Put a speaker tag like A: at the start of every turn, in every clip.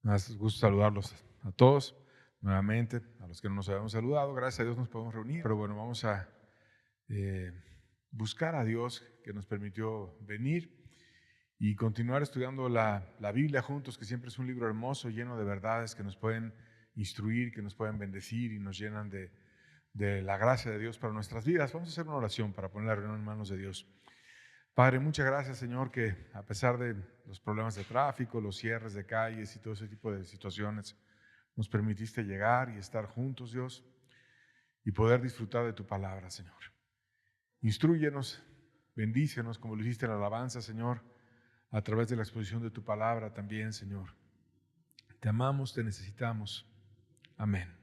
A: Más gusto saludarlos a todos nuevamente, a los que no nos habíamos saludado. Gracias a Dios nos podemos reunir, pero bueno, vamos a buscar a Dios que nos permitió venir y continuar estudiando la Biblia juntos, que siempre es un libro hermoso, lleno de verdades que nos pueden instruir, que nos pueden bendecir y nos llenan de la gracia de Dios para nuestras vidas. Vamos a hacer una oración para poner la reunión en manos de Dios. Padre, muchas gracias, Señor, que a pesar de los problemas de tráfico, los cierres de calles y todo ese tipo de situaciones, nos permitiste llegar y estar juntos, Dios, y poder disfrutar de tu palabra, Señor. Instrúyenos, bendícenos como lo hiciste en la alabanza, Señor, a través de la exposición de tu palabra también, Señor. Te amamos, te necesitamos. Amén.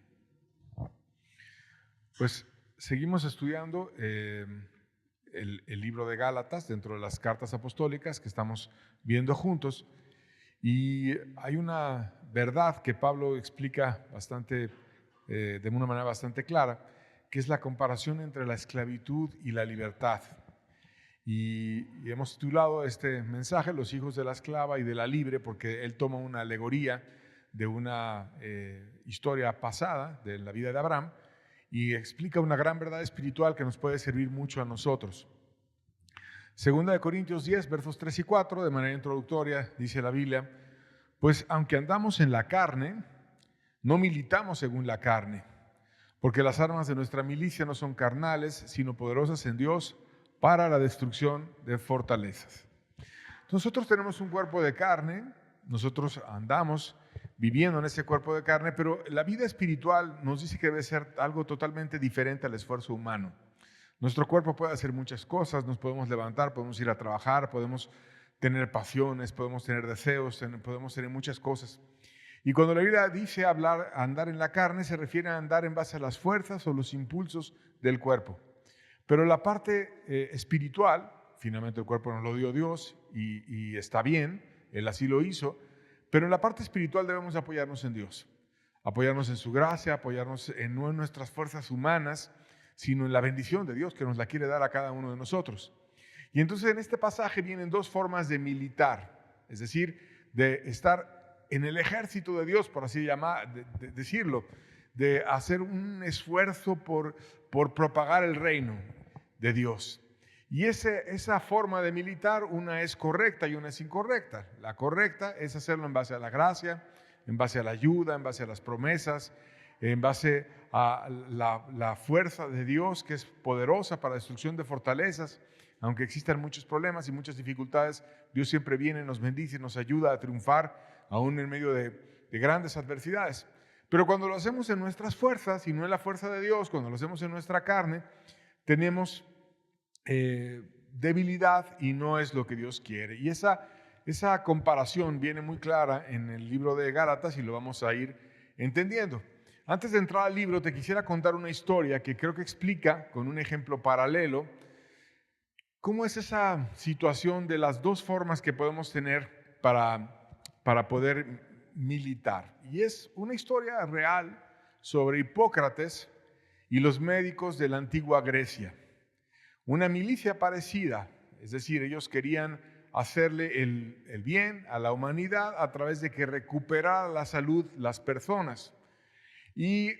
A: Pues seguimos estudiando el libro de Gálatas dentro de las cartas apostólicas que estamos viendo juntos, y hay una verdad que Pablo explica de una manera bastante clara, que es la comparación entre la esclavitud y la libertad. Y hemos titulado este mensaje Los hijos de la esclava y de la libre, porque él toma una alegoría de una historia pasada de la vida de Abraham y explica una gran verdad espiritual que nos puede servir mucho a nosotros. Segunda de Corintios 10, versos 3 y 4, de manera introductoria, dice la Biblia: pues aunque andamos en la carne, no militamos según la carne, porque las armas de nuestra milicia no son carnales, sino poderosas en Dios para la destrucción de fortalezas. Nosotros tenemos un cuerpo de carne, nosotros andamos viviendo en ese cuerpo de carne, pero la vida espiritual nos dice que debe ser algo totalmente diferente al esfuerzo humano. Nuestro cuerpo puede hacer muchas cosas, nos podemos levantar, podemos ir a trabajar, podemos tener pasiones, podemos tener deseos, podemos tener muchas cosas. Y cuando la Biblia dice andar en la carne, se refiere a andar en base a las fuerzas o los impulsos del cuerpo. Pero la parte espiritual, finalmente el cuerpo nos lo dio Dios y está bien, Él así lo hizo, pero en la parte espiritual debemos apoyarnos en Dios, apoyarnos en su gracia, apoyarnos no en nuestras fuerzas humanas, sino en la bendición de Dios que nos la quiere dar a cada uno de nosotros. Y entonces en este pasaje vienen dos formas de militar, es decir, de estar en el ejército de Dios, por así decirlo, de hacer un esfuerzo por propagar el reino de Dios. Y esa forma de militar, una es correcta y una es incorrecta. La correcta es hacerlo en base a la gracia, en base a la ayuda, en base a las promesas, en base a la fuerza de Dios, que es poderosa para la destrucción de fortalezas. Aunque existan muchos problemas y muchas dificultades, Dios siempre viene, nos bendice, nos ayuda a triunfar, aún en medio de grandes adversidades. Pero cuando lo hacemos en nuestras fuerzas y no en la fuerza de Dios, cuando lo hacemos en nuestra carne, tenemos debilidad y no es lo que Dios quiere. Y esa comparación viene muy clara en el libro de Gálatas y lo vamos a ir entendiendo. Antes de entrar al libro, te quisiera contar una historia que creo que explica, con un ejemplo paralelo, cómo es esa situación de las dos formas que podemos tener para poder militar. Y es una historia real sobre Hipócrates y los médicos de la antigua Grecia. Una milicia parecida, es decir, ellos querían hacerle el bien a la humanidad a través de que recuperara la salud las personas. Y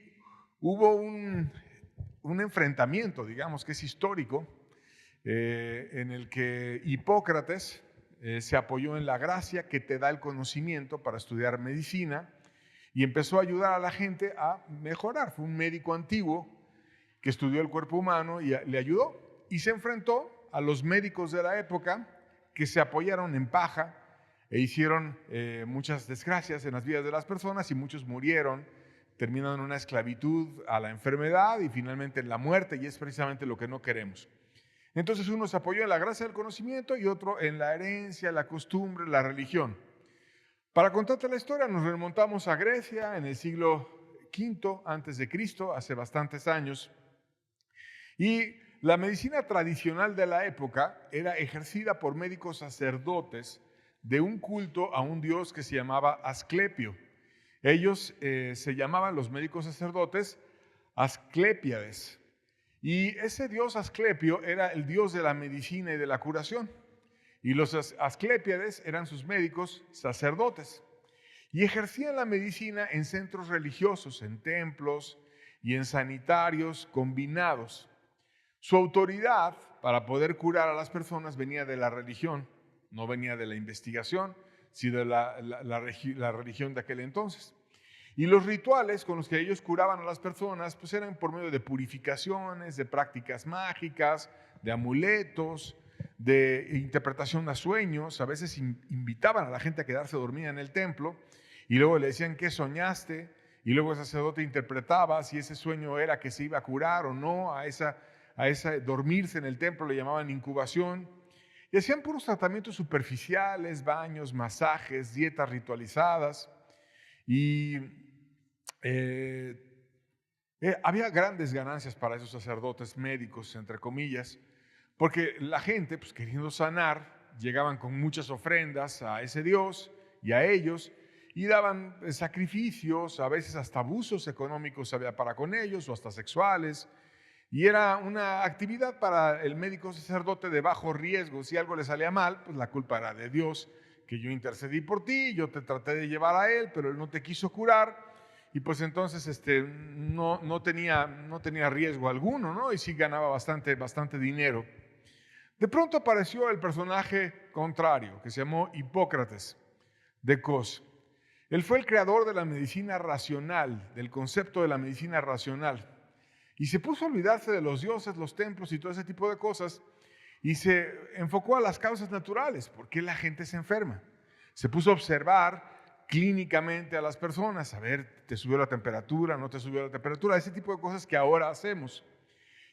A: hubo un enfrentamiento, digamos que es histórico, en el que Hipócrates se apoyó en la gracia que te da el conocimiento para estudiar medicina y empezó a ayudar a la gente a mejorar. Fue un médico antiguo que estudió el cuerpo humano y le ayudó, y se enfrentó a los médicos de la época que se apoyaron en paja e hicieron muchas desgracias en las vidas de las personas, y muchos murieron, terminando en una esclavitud a la enfermedad y finalmente en la muerte, y es precisamente lo que no queremos. Entonces uno se apoyó en la gracia del conocimiento y otro en la herencia, la costumbre, la religión. Para contarte la historia nos remontamos a Grecia en el siglo V a.C., hace bastantes años, y la medicina tradicional de la época era ejercida por médicos sacerdotes de un culto a un dios que se llamaba Asclepio. Ellos se llamaban, los médicos sacerdotes, Asclépiades. Y ese dios Asclepio era el dios de la medicina y de la curación. Y los Asclépiades eran sus médicos sacerdotes. y ejercían la medicina en centros religiosos, en templos y en sanitarios combinados. Su autoridad para poder curar a las personas venía de la religión, no venía de la investigación, sino de la religión de aquel entonces. Y los rituales con los que ellos curaban a las personas pues eran por medio de purificaciones, de prácticas mágicas, de amuletos, de interpretación a sueños. A veces invitaban a la gente a quedarse dormida en el templo y luego le decían ¿qué soñaste? Y luego el sacerdote interpretaba si ese sueño era que se iba a curar o no. A esa dormirse en el templo le llamaban incubación. Y hacían puros tratamientos superficiales, baños, masajes, dietas ritualizadas. Y había grandes ganancias para esos sacerdotes médicos, entre comillas, porque la gente, pues queriendo sanar, llegaban con muchas ofrendas a ese Dios y a ellos, y daban sacrificios, a veces hasta abusos económicos había para con ellos, o hasta sexuales, y era una actividad para el médico sacerdote de bajo riesgo. Si algo le salía mal, pues la culpa era de Dios, que yo intercedí por ti, yo te traté de llevar a él, pero él no te quiso curar, y pues entonces no tenía riesgo alguno, ¿no? Y sí ganaba bastante dinero. De pronto apareció el personaje contrario, que se llamó Hipócrates de Cos. Él fue el creador de la medicina racional, del concepto de la medicina racional, y se puso a olvidarse de los dioses, los templos y todo ese tipo de cosas, y se enfocó a las causas naturales. ¿Por qué la gente se enferma? Se puso a observar clínicamente a las personas, a ver, ¿te subió la temperatura? ¿No te subió la temperatura? Ese tipo de cosas que ahora hacemos.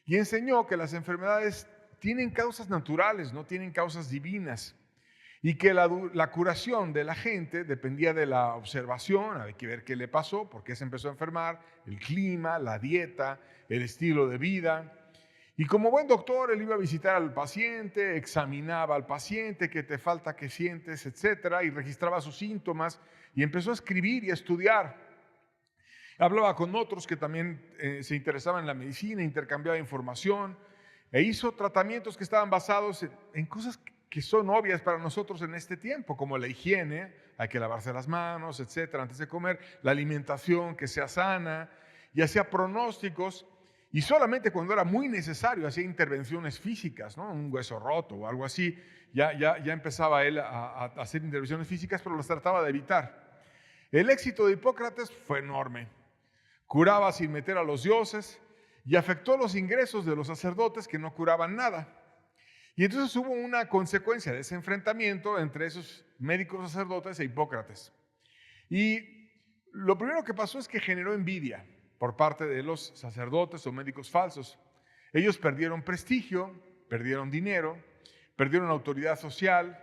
A: Y enseñó que las enfermedades tienen causas naturales, no tienen causas divinas. Y que la curación de la gente dependía de la observación, había que ver qué le pasó, por qué se empezó a enfermar, el clima, la dieta, el estilo de vida. Y como buen doctor, él iba a visitar al paciente, examinaba al paciente, qué te falta, qué sientes, etcétera, y registraba sus síntomas y empezó a escribir y a estudiar. Hablaba con otros que también se interesaban en la medicina, intercambiaba información e hizo tratamientos que estaban basados en cosas que son obvias para nosotros en este tiempo, como la higiene, hay que lavarse las manos, etcétera, antes de comer, la alimentación que sea sana, y hacía pronósticos. Y solamente cuando era muy necesario hacía intervenciones físicas, ¿no? Un hueso roto o algo así, ya empezaba él a hacer intervenciones físicas, pero las trataba de evitar. El éxito de Hipócrates fue enorme. Curaba sin meter a los dioses y afectó los ingresos de los sacerdotes que no curaban nada. Y entonces hubo una consecuencia de ese enfrentamiento entre esos médicos sacerdotes e Hipócrates. Y lo primero que pasó es que generó envidia por parte de los sacerdotes o médicos falsos. Ellos perdieron prestigio, perdieron dinero, perdieron autoridad social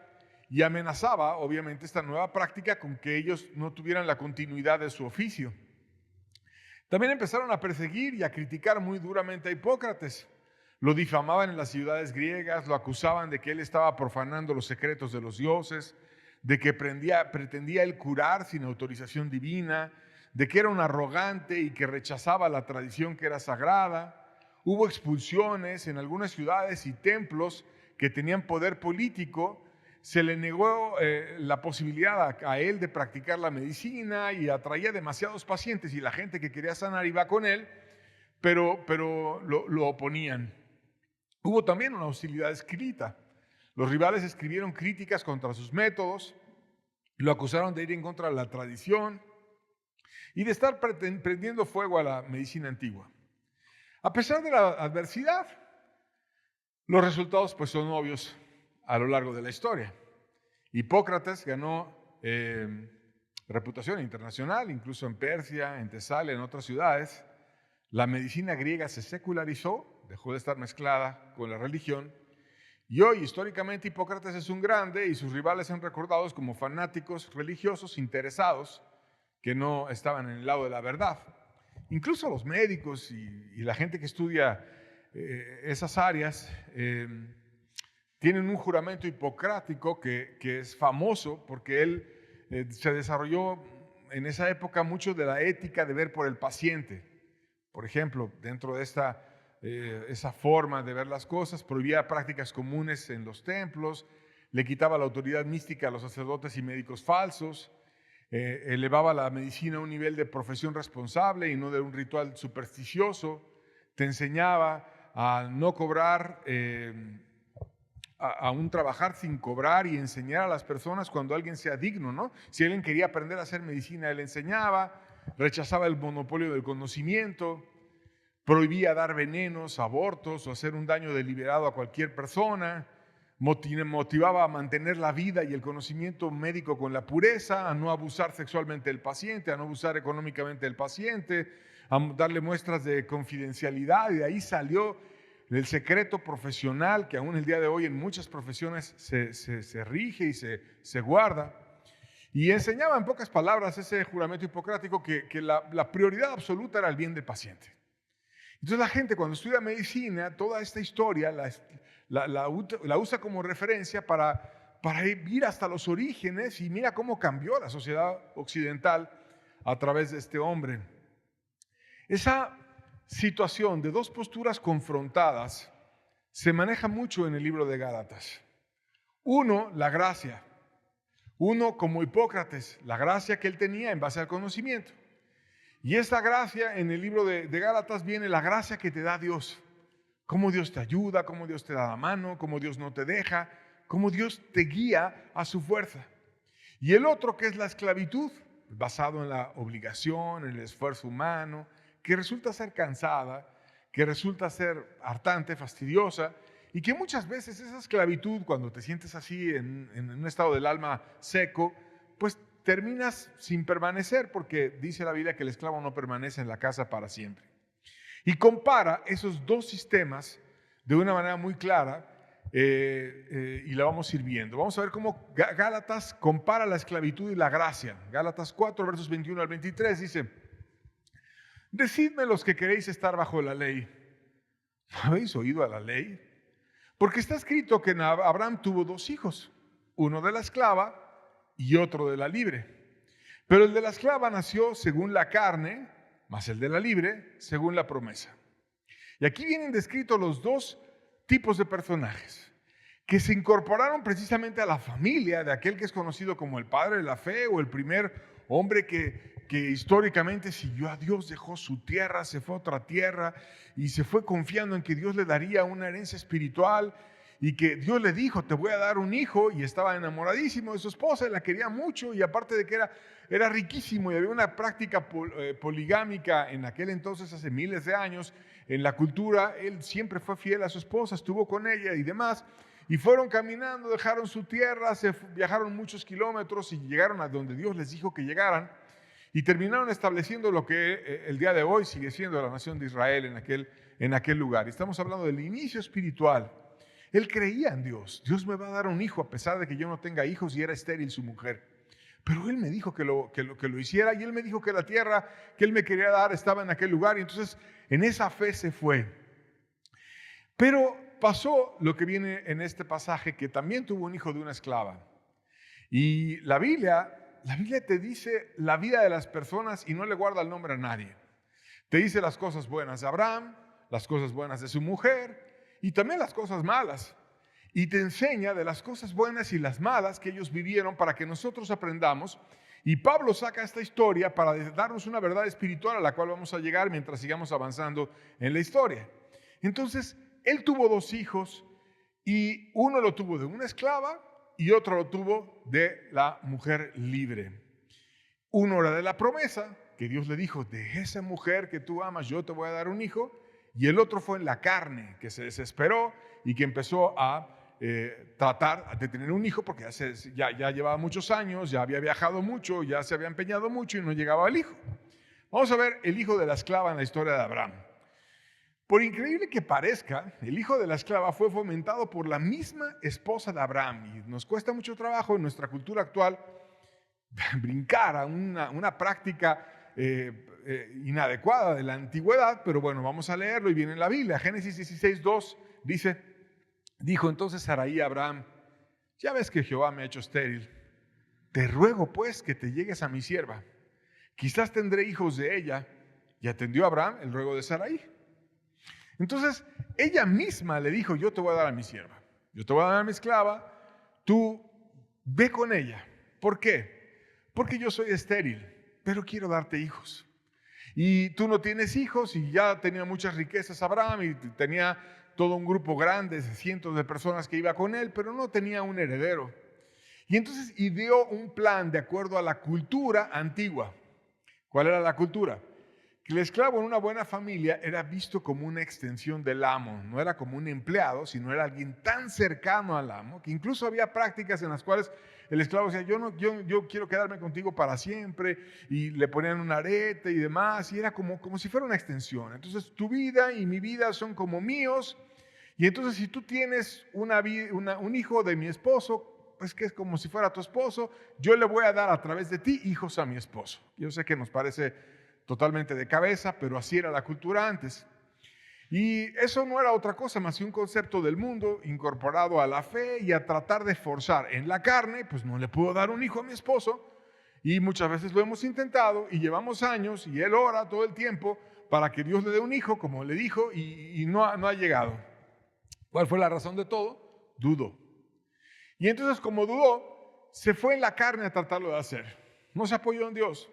A: y amenazaba, obviamente, esta nueva práctica con que ellos no tuvieran la continuidad de su oficio. También empezaron a perseguir y a criticar muy duramente a Hipócrates. Lo difamaban en las ciudades griegas, lo acusaban de que él estaba profanando los secretos de los dioses, de que pretendía él curar sin autorización divina, de que era un arrogante y que rechazaba la tradición que era sagrada. Hubo expulsiones en algunas ciudades y templos que tenían poder político. Se le negó la posibilidad a él de practicar la medicina y atraía demasiados pacientes y la gente que quería sanar iba con él, pero lo oponían. Hubo también una hostilidad escrita. Los rivales escribieron críticas contra sus métodos, lo acusaron de ir en contra de la tradición y de estar prendiendo fuego a la medicina antigua. A pesar de la adversidad, los resultados pues son obvios a lo largo de la historia. Hipócrates ganó reputación internacional, incluso en Persia, en Tesalia, en otras ciudades. La medicina griega se secularizó, dejó de estar mezclada con la religión, y hoy históricamente Hipócrates es un grande y sus rivales son recordados como fanáticos religiosos interesados que no estaban en el lado de la verdad. Incluso los médicos y la gente que estudia esas áreas tienen un juramento hipocrático que es famoso porque él se desarrolló en esa época mucho de la ética de ver por el paciente. Por ejemplo, dentro de esa forma de ver las cosas, prohibía prácticas comunes en los templos, le quitaba la autoridad mística a los sacerdotes y médicos falsos, elevaba la medicina a un nivel de profesión responsable y no de un ritual supersticioso, te enseñaba a no cobrar, a un trabajar sin cobrar y enseñar a las personas cuando alguien sea digno, ¿no? Si alguien quería aprender a hacer medicina, él enseñaba, rechazaba el monopolio del conocimiento, prohibía dar venenos, abortos o hacer un daño deliberado a cualquier persona, motivaba a mantener la vida y el conocimiento médico con la pureza, a no abusar sexualmente del paciente, a no abusar económicamente del paciente, a darle muestras de confidencialidad, y de ahí salió el secreto profesional que aún el día de hoy en muchas profesiones se rige y se guarda. Y enseñaba en pocas palabras ese juramento hipocrático que la prioridad absoluta era el bien del paciente. Entonces la gente cuando estudia medicina, toda esta historia la usa como referencia para ir hasta los orígenes, y mira cómo cambió la sociedad occidental a través de este hombre. Esa situación de dos posturas confrontadas se maneja mucho en el libro de Gálatas. Uno, la gracia. Uno, como Hipócrates, la gracia que él tenía en base al conocimiento. Y esa gracia, en el libro de Gálatas viene la gracia que te da Dios. Cómo Dios te ayuda, cómo Dios te da la mano, cómo Dios no te deja, cómo Dios te guía a su fuerza. Y el otro, que es la esclavitud, basado en la obligación, en el esfuerzo humano, que resulta ser cansada, que resulta ser hartante, fastidiosa, y que muchas veces esa esclavitud, cuando te sientes así en un estado del alma seco, pues terminas sin permanecer, porque dice la Biblia que el esclavo no permanece en la casa para siempre. Y compara esos dos sistemas de una manera muy clara, y la vamos a ir viendo. Vamos a ver cómo Gálatas compara la esclavitud y la gracia. Gálatas 4, versos 21 al 23 dice: decidme los que queréis estar bajo la ley, ¿no habéis oído a la ley? Porque está escrito que Abraham tuvo dos hijos, uno de la esclava y otro de la libre. Pero el de la esclava nació según la carne, mas el de la libre según la promesa. Y aquí vienen descritos los dos tipos de personajes que se incorporaron precisamente a la familia de aquel que es conocido como el padre de la fe, o el primer hombre que históricamente siguió a Dios, dejó su tierra, se fue a otra tierra y se fue confiando en que Dios le daría una herencia espiritual, y que Dios le dijo: te voy a dar un hijo, y estaba enamoradísimo de su esposa y la quería mucho, y aparte de que era riquísimo y había una práctica poligámica en aquel entonces, hace miles de años, en la cultura. Él siempre fue fiel a su esposa, estuvo con ella y demás, y fueron caminando, dejaron su tierra, viajaron muchos kilómetros y llegaron a donde Dios les dijo que llegaran, y terminaron estableciendo lo que el día de hoy sigue siendo la nación de Israel en aquel lugar. Y estamos hablando del inicio espiritual. Él creía en Dios. Dios me va a dar un hijo a pesar de que yo no tenga hijos, y era estéril su mujer. Pero Él me dijo que lo hiciera, y Él me dijo que la tierra que Él me quería dar estaba en aquel lugar, y entonces en esa fe se fue. Pero pasó lo que viene en este pasaje, que también tuvo un hijo de una esclava. Y la Biblia te dice la vida de las personas y no le guarda el nombre a nadie. Te dice las cosas buenas de Abraham, las cosas buenas de su mujer, y también las cosas malas. Y te enseña de las cosas buenas y las malas que ellos vivieron para que nosotros aprendamos. Y Pablo saca esta historia para darnos una verdad espiritual a la cual vamos a llegar mientras sigamos avanzando en la historia. Entonces, él tuvo dos hijos, y uno lo tuvo de una esclava y otro lo tuvo de la mujer libre. Uno era de la promesa, que Dios le dijo: de esa mujer que tú amas yo te voy a dar un hijo. Y el otro fue en la carne, que se desesperó y que empezó a tratar de tener un hijo, porque ya llevaba muchos años, ya había viajado mucho, ya se había empeñado mucho y no llegaba el hijo. Vamos a ver el hijo de la esclava en la historia de Abraham. Por increíble que parezca, el hijo de la esclava fue fomentado por la misma esposa de Abraham, y nos cuesta mucho trabajo en nuestra cultura actual brincar a una práctica inadecuada de la antigüedad, pero bueno, vamos a leerlo y viene en la Biblia. Génesis 16:2 dice: dijo entonces Sarai a Abraham: ya ves que Jehová me ha hecho estéril, te ruego pues que te llegues a mi sierva, quizás tendré hijos de ella. Y atendió a Abraham el ruego de Sarai. Entonces ella misma le dijo: yo te voy a dar a mi sierva, yo te voy a dar a mi esclava, tú ve con ella. ¿Por qué? porque yo soy estéril, pero quiero darte hijos. Y tú no tienes hijos y ya tenía muchas riquezas Abraham y tenía todo un grupo grande, de cientos de personas que iba con él, pero no tenía un heredero. Y entonces ideó un plan de acuerdo a la cultura antigua. ¿Cuál era la cultura? Que el esclavo en una buena familia era visto como una extensión del amo, no era como un empleado, sino era alguien tan cercano al amo, que incluso había prácticas en las cuales el esclavo decía, yo quiero quedarme contigo para siempre, y le ponían un arete y demás, y era como si fuera una extensión. Entonces tu vida y mi vida son como míos, y entonces si tú tienes un hijo de mi esposo, pues que es como si fuera tu esposo, yo le voy a dar a través de ti hijos a mi esposo. Yo sé que nos parece totalmente de cabeza, pero así era la cultura antes. Y eso no era otra cosa más que un concepto del mundo incorporado a la fe y a tratar de forzar en la carne, pues no le puedo dar un hijo a mi esposo, y muchas veces lo hemos intentado y llevamos años y él ora todo el tiempo para que Dios le dé un hijo, como le dijo, y no ha llegado. ¿Cuál fue la razón de todo? Dudó. Y entonces, como dudó, se fue en la carne a tratarlo de hacer. No se apoyó en Dios.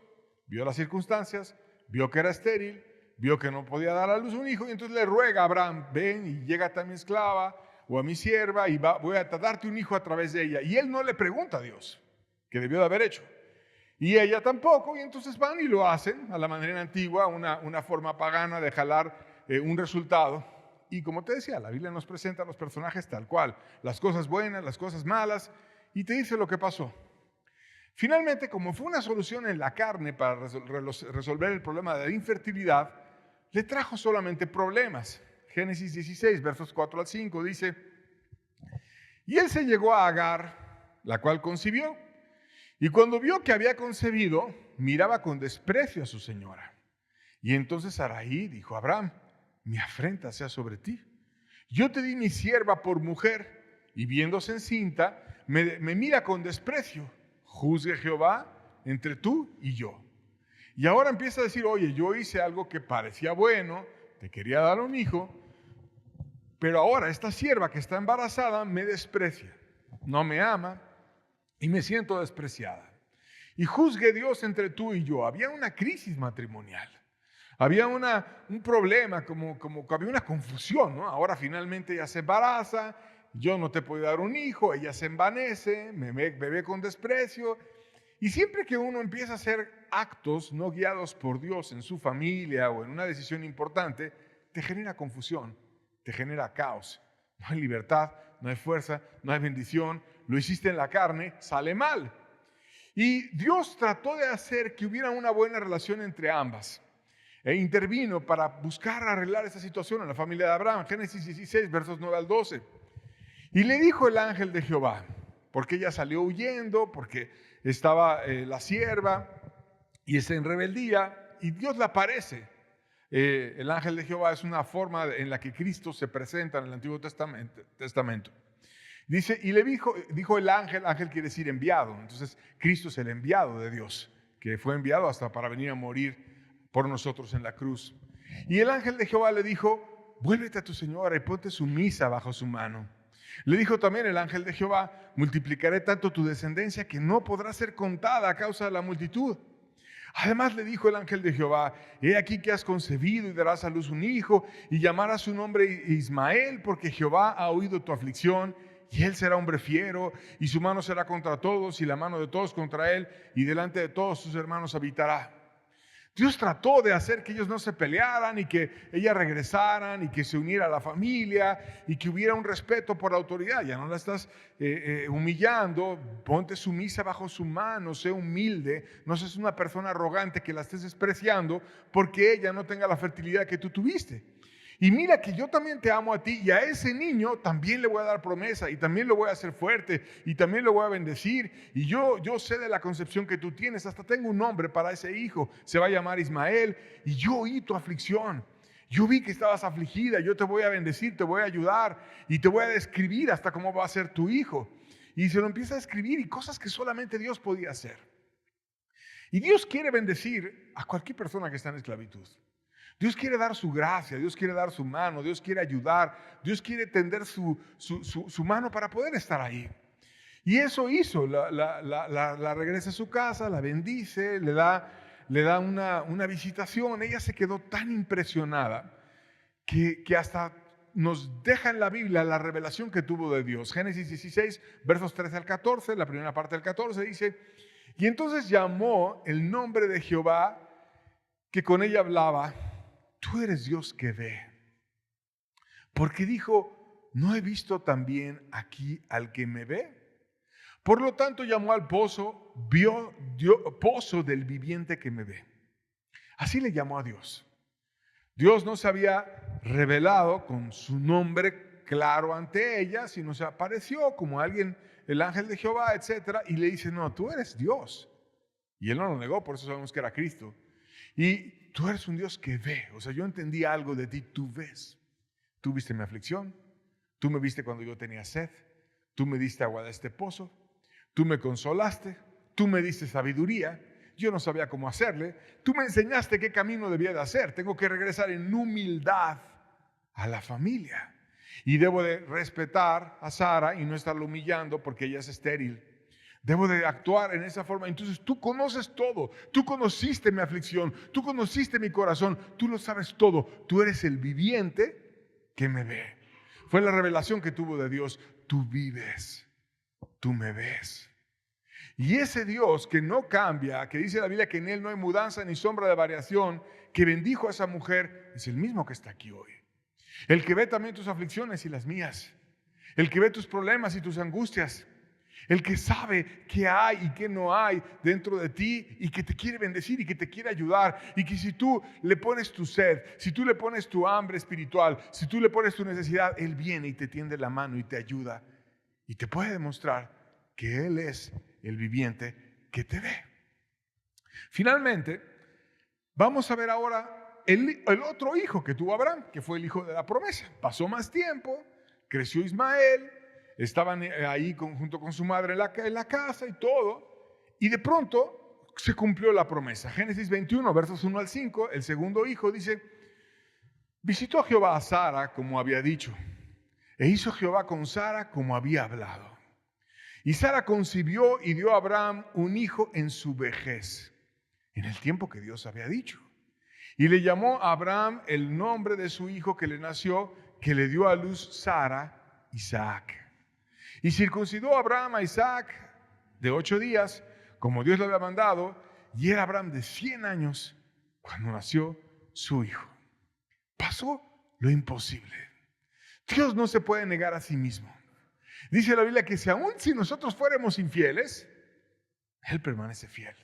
A: Vio las circunstancias, vio que era estéril, vio que no podía dar a luz un hijo, y entonces le ruega a Abraham, ven y llégate a mi esclava o a mi sierva y voy a darte un hijo a través de ella. Y él no le pregunta a Dios, que debió de haber hecho. Y ella tampoco, y entonces van y lo hacen a la manera antigua, una forma pagana de jalar un resultado. Y como te decía, la Biblia nos presenta a los personajes tal cual, las cosas buenas, las cosas malas, y te dice lo que pasó. Finalmente, como fue una solución en la carne para resolver el problema de la infertilidad, le trajo solamente problemas. Génesis 16, versos 4 al 5 dice, y él se llegó a Agar, la cual concibió, y cuando vio que había concebido, miraba con desprecio a su señora. Y entonces Sarai dijo a Abraham, mi afrenta sea sobre ti. Yo te di mi sierva por mujer, y viéndose encinta, me mira con desprecio. Juzgue Jehová entre tú y yo. Y ahora empieza a decir, oye, yo hice algo que parecía bueno, te quería dar un hijo, pero ahora esta sierva que está embarazada me desprecia, no me ama y me siento despreciada. Y juzgue Dios entre tú y yo. Había una crisis matrimonial. Había un problema, como había una confusión, ¿no? Ahora finalmente ella se embaraza, yo no te puedo dar un hijo, ella se envanece, me ve con desprecio. Y siempre que uno empieza a hacer actos no guiados por Dios en su familia o en una decisión importante, te genera confusión, te genera caos. No hay libertad, no hay fuerza, no hay bendición, lo hiciste en la carne, sale mal. Y Dios trató de hacer que hubiera una buena relación entre ambas. E intervino para buscar arreglar esa situación en la familia de Abraham. Génesis 16, versos 9 al 12. Y le dijo el ángel de Jehová, porque ella salió huyendo, porque estaba la sierva y está en rebeldía, y Dios le aparece. El ángel de Jehová es una forma en la que Cristo se presenta en el Antiguo Testamento. Dice, y le dijo el ángel quiere decir enviado, entonces Cristo es el enviado de Dios, que fue enviado hasta para venir a morir por nosotros en la cruz. Y el ángel de Jehová le dijo, vuélvete a tu señora y ponte sumisa bajo su mano. Le dijo también el ángel de Jehová, multiplicaré tanto tu descendencia que no podrá ser contada a causa de la multitud. Además le dijo el ángel de Jehová, he aquí que has concebido y darás a luz un hijo y llamarás su nombre Ismael, porque Jehová ha oído tu aflicción y él será hombre fiero y su mano será contra todos y la mano de todos contra él y delante de todos sus hermanos habitará. Dios trató de hacer que ellos no se pelearan y que ellas regresaran y que se uniera a la familia y que hubiera un respeto por la autoridad. Ya no la estás humillando, ponte sumisa bajo su mano, sé humilde, no seas una persona arrogante que la estés despreciando porque ella no tenga la fertilidad que tú tuviste. Y mira que yo también te amo a ti y a ese niño también le voy a dar promesa y también lo voy a hacer fuerte y también lo voy a bendecir. Y yo sé de la concepción que tú tienes, hasta tengo un nombre para ese hijo, se va a llamar Ismael. Y yo oí tu aflicción, yo vi que estabas afligida, yo te voy a bendecir, te voy a ayudar y te voy a describir hasta cómo va a ser tu hijo. Y se lo empieza a escribir y cosas que solamente Dios podía hacer. Y Dios quiere bendecir a cualquier persona que está en esclavitud. Dios quiere dar su gracia, Dios quiere dar su mano, Dios quiere ayudar, Dios quiere tender su mano para poder estar ahí. Y eso hizo, la regresa a su casa, la bendice, le da una visitación. Ella se quedó tan impresionada que hasta nos deja en la Biblia la revelación que tuvo de Dios. Génesis 16, versos 13 al 14, la primera parte del 14 dice: y entonces llamó el nombre de Jehová que con ella hablaba, tú eres Dios que ve. Porque dijo, ¿no he visto también aquí al que me ve? Por lo tanto llamó al pozo, pozo del viviente que me ve. Así le llamó a Dios. Dios no se había revelado con su nombre claro ante ella, sino se apareció como alguien, el ángel de Jehová, etc. Y le dice, no, tú eres Dios. Y él no lo negó, por eso sabemos que era Cristo. Y tú eres un Dios que ve. O sea, yo entendí algo de ti, tú ves. Tú viste mi aflicción, tú me viste cuando yo tenía sed, tú me diste agua de este pozo, tú me consolaste, tú me diste sabiduría, yo no sabía cómo hacerle, tú me enseñaste qué camino debía de hacer, tengo que regresar en humildad a la familia. Y debo de respetar a Sara y no estarla humillando porque ella es estéril. Debo de actuar en esa forma. Entonces tú conoces todo, tú conociste mi aflicción, tú conociste mi corazón, tú lo sabes todo, tú eres el viviente que me ve. Fue la revelación que tuvo de Dios, tú vives. Tú me ves. Y ese Dios que no cambia, que dice la Biblia que en Él no hay mudanza ni sombra de variación, que bendijo a esa mujer, es el mismo que está aquí hoy. El que ve también tus aflicciones y las mías. El que ve tus problemas y tus angustias. El que sabe qué hay y qué no hay dentro de ti y que te quiere bendecir y que te quiere ayudar. Y que si tú le pones tu sed, si tú le pones tu hambre espiritual, si tú le pones tu necesidad, Él viene y te tiende la mano y te ayuda. Y te puede demostrar que Él es el viviente que te ve. Finalmente, vamos a ver ahora el otro hijo que tuvo Abraham, que fue el hijo de la promesa. Pasó más tiempo, creció Ismael, estaban ahí junto con su madre en la casa y todo, y de pronto se cumplió la promesa. Génesis 21, versos 1 al 5, el segundo hijo dice, visitó Jehová a Sara como había dicho, e hizo Jehová con Sara como había hablado. Y Sara concibió y dio a Abraham un hijo en su vejez, en el tiempo que Dios había dicho. Y le llamó a Abraham el nombre de su hijo que le nació, que le dio a luz Sara, Isaac. Y circuncidó a Abraham a Isaac de 8 días, como Dios le había mandado, y era Abraham de 100 años cuando nació su hijo. Pasó lo imposible. Dios no se puede negar a sí mismo. Dice la Biblia que aun si nosotros fuéramos infieles, Él permanece fiel.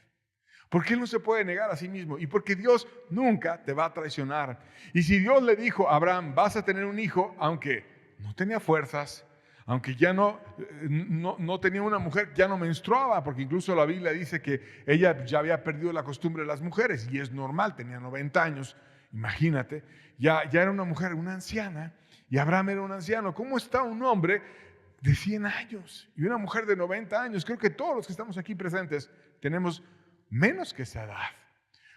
A: Porque Él no se puede negar a sí mismo y porque Dios nunca te va a traicionar. Y si Dios le dijo a Abraham, vas a tener un hijo, aunque no tenía fuerzas, aunque ya no tenía una mujer, ya no menstruaba, porque incluso la Biblia dice que ella ya había perdido la costumbre de las mujeres y es normal, tenía 90 años, imagínate, ya era una mujer, una anciana. Y Abraham era un anciano. ¿Cómo está un hombre de 100 años y una mujer de 90 años? Creo que todos los que estamos aquí presentes tenemos menos que esa edad.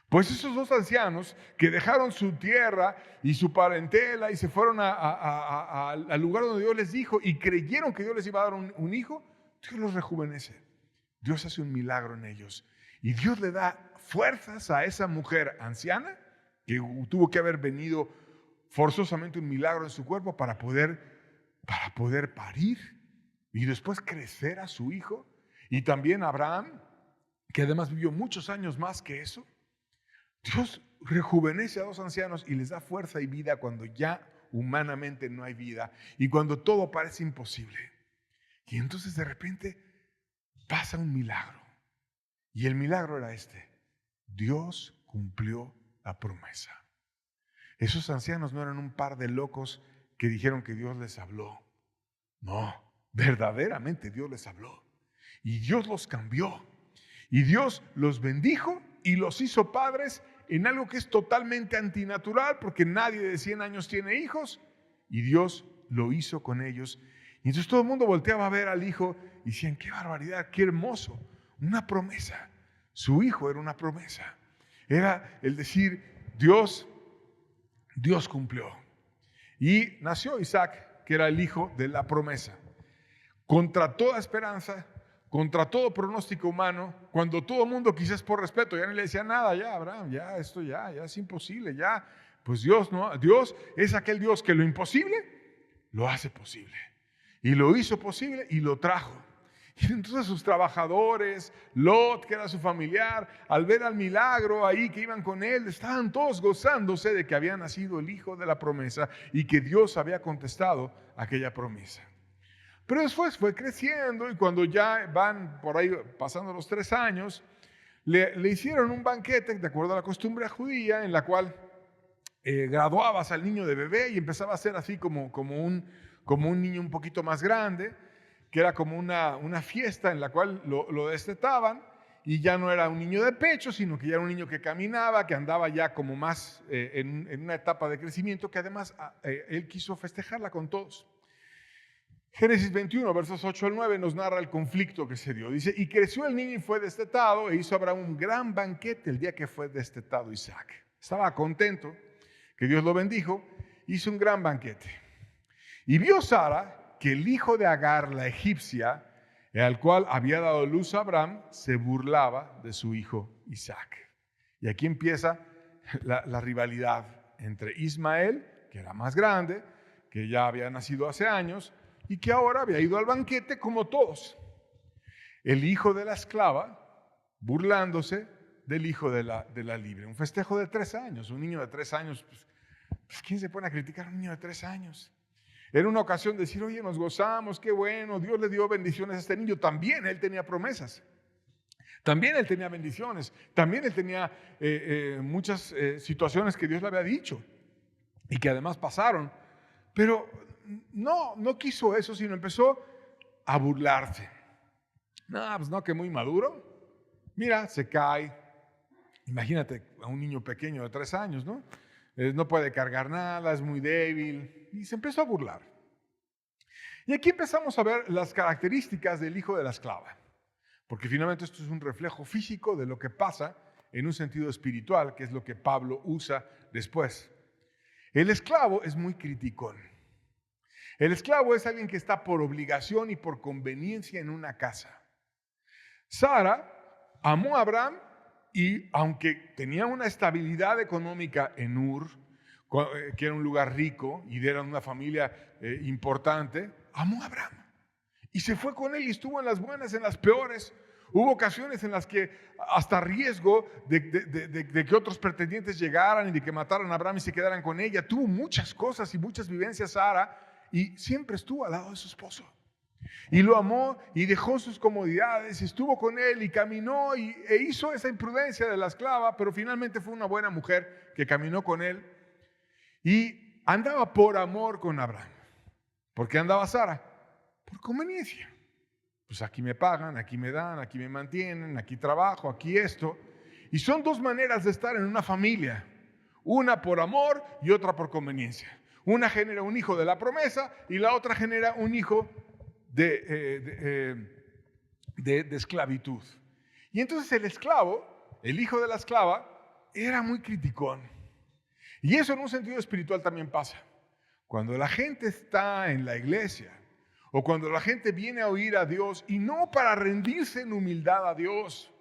A: Pues esos dos ancianos que dejaron su tierra y su parentela y se fueron al lugar donde Dios les dijo y creyeron que Dios les iba a dar un hijo, Dios los rejuvenece. Dios hace un milagro en ellos. Y Dios le da fuerzas a esa mujer anciana que tuvo que haber venido forzosamente un milagro en su cuerpo para poder parir y después crecer a su hijo. Y también Abraham, que además vivió muchos años más que eso. Dios rejuvenece a dos ancianos y les da fuerza y vida cuando ya humanamente no hay vida y cuando todo parece imposible. Y entonces de repente pasa un milagro. Y el milagro era este: Dios cumplió la promesa. Esos ancianos no eran un par de locos que dijeron que Dios les habló. No, verdaderamente Dios les habló. Y Dios los cambió. Y Dios los bendijo y los hizo padres en algo que es totalmente antinatural, porque nadie de 100 años tiene hijos. Y Dios lo hizo con ellos. Y entonces todo el mundo volteaba a ver al hijo y decían, qué barbaridad, qué hermoso. Una promesa. Su hijo era una promesa. Era el decir, Dios cumplió. Y nació Isaac, que era el hijo de la promesa. Contra toda esperanza, contra todo pronóstico humano, cuando todo el mundo, quizás por respeto, ya no le decía nada, ya Abraham, ya esto ya es imposible, ya, pues Dios no, Dios es aquel Dios que lo imposible lo hace posible. Y lo hizo posible y lo trajo. Y entonces sus trabajadores, Lot, que era su familiar, al ver al milagro ahí que iban con él, estaban todos gozándose de que había nacido el hijo de la promesa y que Dios había contestado aquella promesa. Pero después fue creciendo y cuando ya van por ahí pasando los 3 años, le hicieron un banquete, de acuerdo a la costumbre judía, en la cual graduabas al niño de bebé y empezaba a ser así como un niño un poquito más grande, que era como una fiesta en la cual lo destetaban y ya no era un niño de pecho, sino que ya era un niño que caminaba, que andaba ya como más en una etapa de crecimiento, que además él quiso festejarla con todos. Génesis 21, versos 8 al 9 nos narra el conflicto que se dio. Dice, y creció el niño y fue destetado, e hizo Abraham un gran banquete el día que fue destetado Isaac. Estaba contento, que Dios lo bendijo, hizo un gran banquete. Y vio Sara que el hijo de Agar, la egipcia, al cual había dado luz a Abraham, se burlaba de su hijo Isaac. Y aquí empieza la rivalidad entre Ismael, que era más grande, que ya había nacido hace años, y que ahora había ido al banquete como todos. El hijo de la esclava burlándose del hijo de la libre. Un festejo de 3 años. Un niño de 3 años, pues ¿quién se pone a criticar a un niño de 3 años? Era una ocasión de decir, oye, nos gozamos, qué bueno, Dios le dio bendiciones a este niño. También él tenía promesas. También él tenía bendiciones. También él tenía muchas situaciones que Dios le había dicho y que además pasaron. Pero no quiso eso, sino empezó a burlarse. No, pues no, que muy maduro. Mira, se cae. Imagínate a un niño pequeño de 3 años, ¿no? No puede cargar nada, es muy débil. Y se empezó a burlar. Y aquí empezamos a ver las características del hijo de la esclava. Porque finalmente esto es un reflejo físico de lo que pasa en un sentido espiritual, que es lo que Pablo usa después. El esclavo es muy criticón. El esclavo es alguien que está por obligación y por conveniencia en una casa. Sara amó a Abraham y aunque tenía una estabilidad económica en Ur, que era un lugar rico y era una familia importante, amó a Abraham. Y se fue con él y estuvo en las buenas, en las peores. Hubo ocasiones en las que hasta riesgo de que otros pretendientes llegaran y de que mataran a Abraham y se quedaran con ella. Tuvo muchas cosas y muchas vivencias Sara y siempre estuvo al lado de su esposo. Y lo amó y dejó sus comodidades, estuvo con él y caminó e hizo esa imprudencia de la esclava, pero finalmente fue una buena mujer que caminó con él y andaba por amor con Abraham. ¿Por qué andaba Sara? Por conveniencia. Pues aquí me pagan, aquí me dan, aquí me mantienen, aquí trabajo, aquí esto. Y son 2 maneras de estar en una familia. Una por amor y otra por conveniencia. Una genera un hijo de la promesa y la otra genera un hijo de esclavitud. Y entonces el esclavo, el hijo de la esclava, era muy criticón. Y eso en un sentido espiritual también pasa. Cuando la gente está en la iglesia o cuando la gente viene a oír a Dios y no para rendirse en humildad a Dios,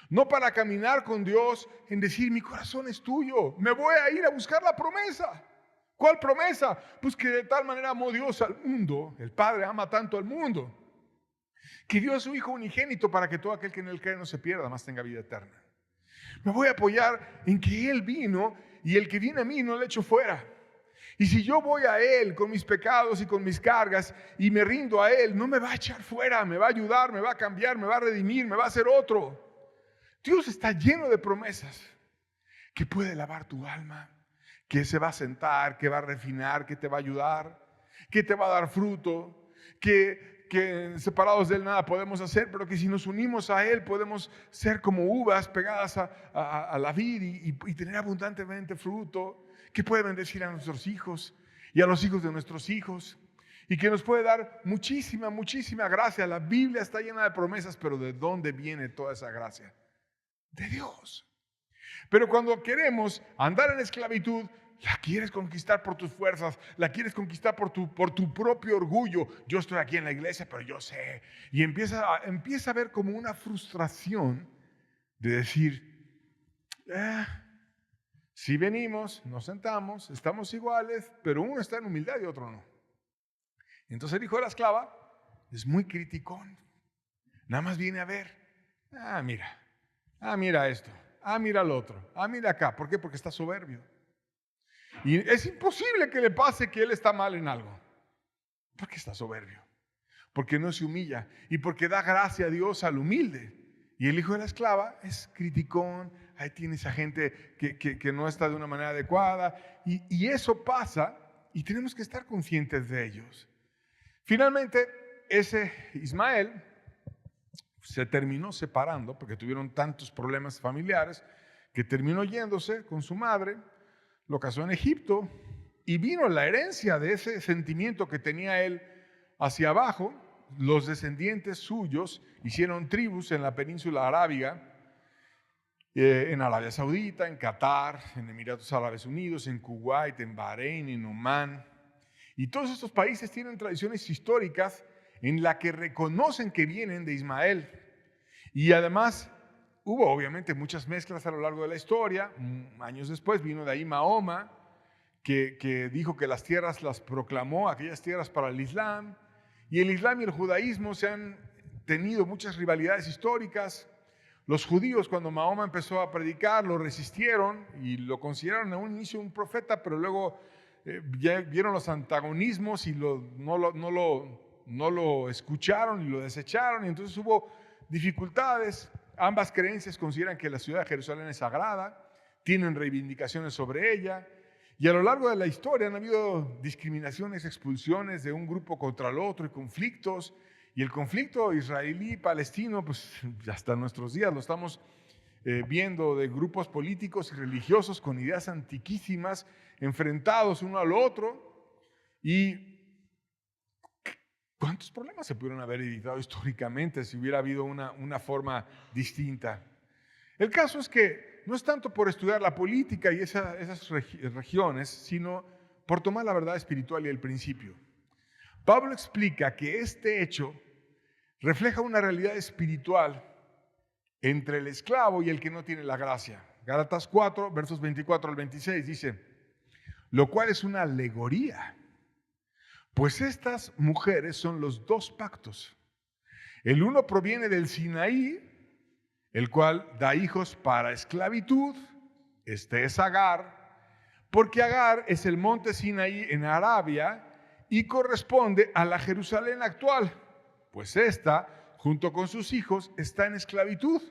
A: no para caminar con Dios en decir mi corazón es tuyo, me voy a ir a buscar la promesa. ¿Cuál promesa? Pues que de tal manera amó Dios al mundo, el Padre ama tanto al mundo, que dio a su Hijo unigénito para que todo aquel que en él cree no se pierda, mas tenga vida eterna. Me voy a apoyar en que Él vino y el que viene a mí no le echo fuera. Y si yo voy a Él con mis pecados y con mis cargas y me rindo a Él, no me va a echar fuera, me va a ayudar, me va a cambiar, me va a redimir, me va a hacer otro. Dios está lleno de promesas que puede lavar tu alma, que se va a sentar, que va a refinar, que te va a ayudar, que te va a dar fruto, que separados de Él nada podemos hacer, pero que si nos unimos a Él podemos ser como uvas pegadas a la vid y tener abundantemente fruto, que puede bendecir a nuestros hijos y a los hijos de nuestros hijos y que nos puede dar muchísima, muchísima gracia. La Biblia está llena de promesas, pero ¿de dónde viene toda esa gracia? De Dios. Pero cuando queremos andar en esclavitud, la quieres conquistar por tus fuerzas, la quieres conquistar por tu propio orgullo. Yo estoy aquí en la iglesia, pero yo sé. Y empieza a ver como una frustración de decir, si venimos, nos sentamos, estamos iguales, pero uno está en humildad y otro no. Entonces el hijo de la esclava es muy criticón. Nada más viene a ver, mira esto, mira lo otro, mira acá. ¿Por qué? Porque está soberbio. Y es imposible que le pase que él está mal en algo. Porque está soberbio. Porque no se humilla. Y porque da gracia a Dios al humilde. Y el hijo de la esclava es criticón. Ahí tienes a gente que no está de una manera adecuada. Y eso pasa y tenemos que estar conscientes de ellos. Finalmente, ese Ismael se terminó separando porque tuvieron tantos problemas familiares que terminó yéndose con su madre. Lo casó en Egipto y vino la herencia de ese sentimiento que tenía él hacia abajo. Los descendientes suyos hicieron tribus en la península arábiga, en Arabia Saudita, en Qatar, en Emiratos Árabes Unidos, en Kuwait, en Bahrein, en Omán. Y todos estos países tienen tradiciones históricas en las que reconocen que vienen de Ismael. Y además hubo obviamente muchas mezclas a lo largo de la historia. Años después vino de ahí Mahoma, que dijo que las tierras las proclamó, aquellas tierras para el Islam. Y el Islam y el judaísmo se han tenido muchas rivalidades históricas. Los judíos, cuando Mahoma empezó a predicar, lo resistieron y lo consideraron a un inicio un profeta, pero luego ya vieron los antagonismos y no lo escucharon y lo desecharon. Y entonces hubo dificultades. Ambas creencias consideran que la ciudad de Jerusalén es sagrada, tienen reivindicaciones sobre ella, y a lo largo de la historia han habido discriminaciones, expulsiones de un grupo contra el otro y conflictos, y el conflicto israelí-palestino, pues hasta nuestros días lo estamos viendo, de grupos políticos y religiosos con ideas antiquísimas, enfrentados uno al otro. Y ¿cuántos problemas se pudieron haber evitado históricamente si hubiera habido una forma distinta? El caso es que no es tanto por estudiar la política y esas regiones, sino por tomar la verdad espiritual y el principio. Pablo explica que este hecho refleja una realidad espiritual entre el esclavo y el que no tiene la gracia. Gálatas 4, versos 24 al 26 dice, lo cual es una alegoría. Pues estas mujeres son los dos pactos. El uno proviene del Sinaí, el cual da hijos para esclavitud. Este es Agar, porque Agar es el monte Sinaí en Arabia y corresponde a la Jerusalén actual, pues esta, junto con sus hijos, está en esclavitud.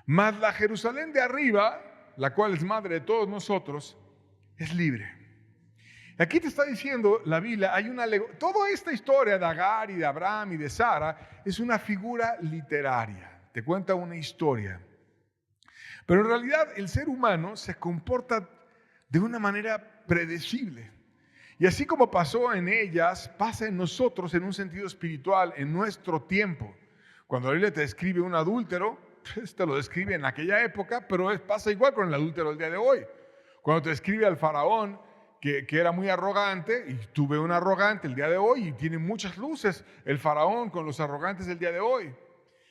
A: Mas la Jerusalén de arriba, la cual es madre de todos nosotros, es libre. Aquí te está diciendo la Biblia, toda esta historia de Agar y de Abraham y de Sara es una figura literaria, te cuenta una historia. Pero en realidad el ser humano se comporta de una manera predecible. Y así como pasó en ellas, pasa en nosotros en un sentido espiritual, en nuestro tiempo. Cuando la Biblia te describe un adúltero, pues te lo describe en aquella época, pero pasa igual con el adúltero del día de hoy. Cuando te describe al faraón, que era muy arrogante, y tú ves un arrogante el día de hoy y tiene muchas luces el faraón con los arrogantes del día de hoy.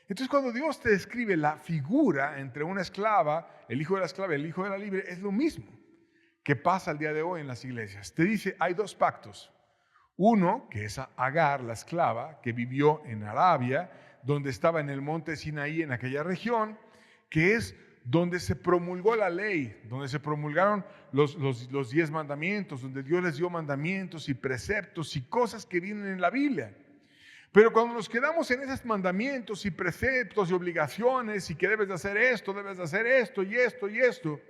A: Entonces cuando Dios te describe la figura entre una esclava, el hijo de la esclava y el hijo de la libre, es lo mismo que pasa el día de hoy en las iglesias. Te dice, hay dos pactos. Uno, que es Agar, la esclava, que vivió en Arabia, donde estaba en el monte Sinaí, en aquella región, que es donde se promulgó la ley, donde se promulgaron los 10 mandamientos, donde Dios les dio mandamientos y preceptos y cosas que vienen en la Biblia. Pero cuando nos quedamos en esos mandamientos y preceptos y obligaciones y que debes de hacer esto y esto y esto,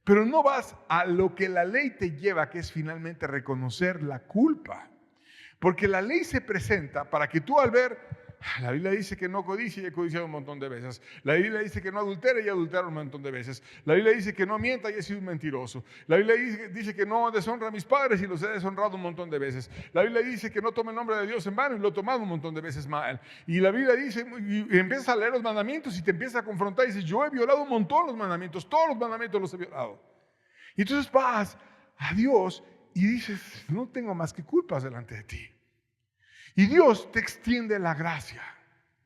A: pero no vas a lo que la ley te lleva, que es finalmente reconocer la culpa. Porque la ley se presenta para que tú al ver, la Biblia dice que no codicie y he codiciado un montón de veces. La Biblia dice que no adultere y he adulterado un montón de veces. La Biblia dice que no mienta y he sido un mentiroso. La Biblia dice que no deshonra a mis padres y los he deshonrado un montón de veces. La Biblia dice que no tome el nombre de Dios en vano y lo he tomado un montón de veces mal. Y la Biblia dice, y empiezas a leer los mandamientos y te empiezas a confrontar y dices, yo he violado un montón los mandamientos, todos los mandamientos los he violado. Y entonces vas a Dios y dices, no tengo más que culpas delante de ti. Y Dios te extiende la gracia.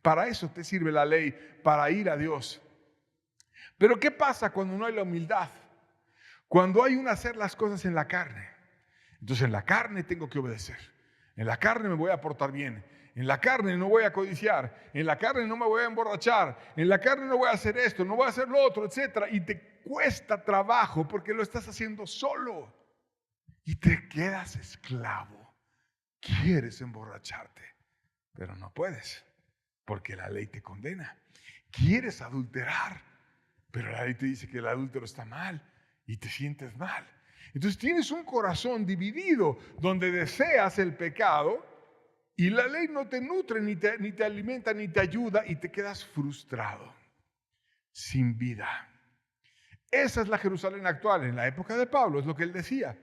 A: Para eso te sirve la ley, para ir a Dios. Pero ¿qué pasa cuando no hay la humildad? Cuando hay un hacer las cosas en la carne. Entonces en la carne tengo que obedecer. En la carne me voy a portar bien. En la carne no voy a codiciar. En la carne no me voy a emborrachar. En la carne no voy a hacer esto, no voy a hacer lo otro, etc. Y te cuesta trabajo porque lo estás haciendo solo. Y te quedas esclavo. Quieres emborracharte, pero no puedes, porque la ley te condena. Quieres adulterar, pero la ley te dice que el adúltero está mal y te sientes mal. Entonces tienes un corazón dividido donde deseas el pecado y la ley no te nutre, ni te alimenta, ni te ayuda y te quedas frustrado, sin vida. Esa es la Jerusalén actual. En la época de Pablo es lo que él decía.